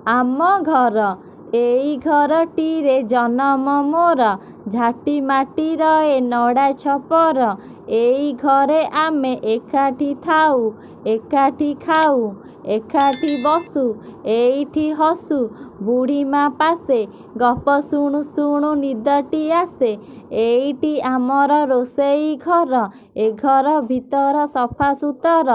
आम घर एई घरटीरे जन्म मोर झाटी माटीर ए नड़ा छपर एई घरे आमे एकाठी थाऊ एकाठी खाऊ एकाठी बसु एइठी हसु बुढ़ी माँ पासे गप शुणु शुणु निदटी आसे एइठी आमर रोसेई घर ए घर भितर सफा सुतर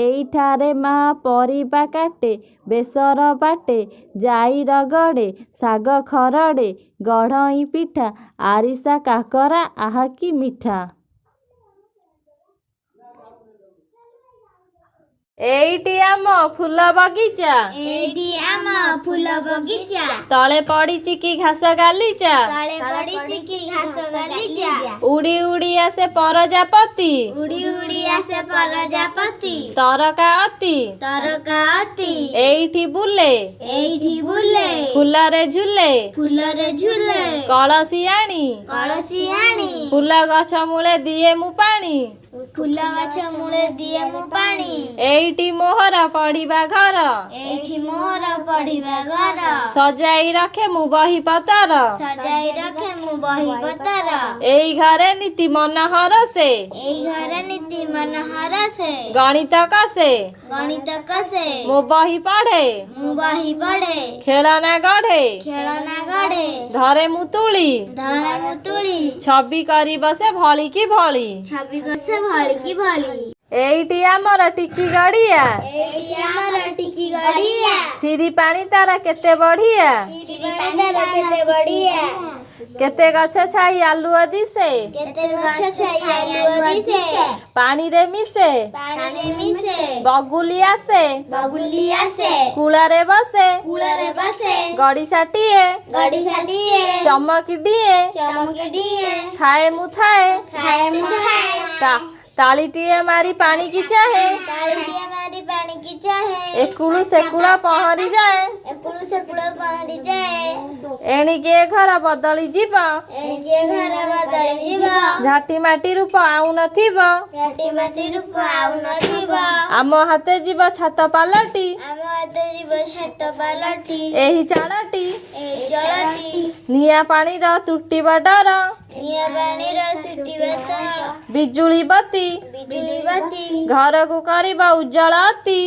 एइठारे माँ परिबा काटे बेसर बाटे जाई रगड़े साग खरड़े गढ़ई पिठा आरिसा काकरा आहा कि मिठा। एइटी आम फूल बगीचा एइटी आम फूल बगीचा तले पड़ीची की घास गालीचा तले पड़ीची की घास गालीचा उड़ी उड़ी आसे परजापति उड़ी उड़ी आसे परजापति तरका अति एइठी बुले फूलरे झुले कलसी आनी फूल गछ मूले दिए मु पानी फूल गछ मूले दिए मु पानी एइठी मोहर पढ़िबा घर सजाई रखे मु बही पतर एई घरे नीति मनोहर से गणित कसे मु बही पढ़े खेलना गढ़े धरे मुतुली छवि करी बसे भली की भली एइटी आमर टिकी गड़िया सिरी पानी तार केते बढ़िया केते गछ छाई आलुआ दिसे पानी रे मिसे बगुली आसे कूलारे बसे गड़ी साटिए चमकी डिए थाए मु थाए तालीटिए मारी पानी की चाहे एकुलू सेकुला पहरी जाए एणिके घर बदली जीव झाटी माटी रूप आउ नथिब आम हाथे जीव छात पालटी एही चालटी निया पानी रा तुटिबा डर बिजुली बत्ती घर को करबा उज्जवल अति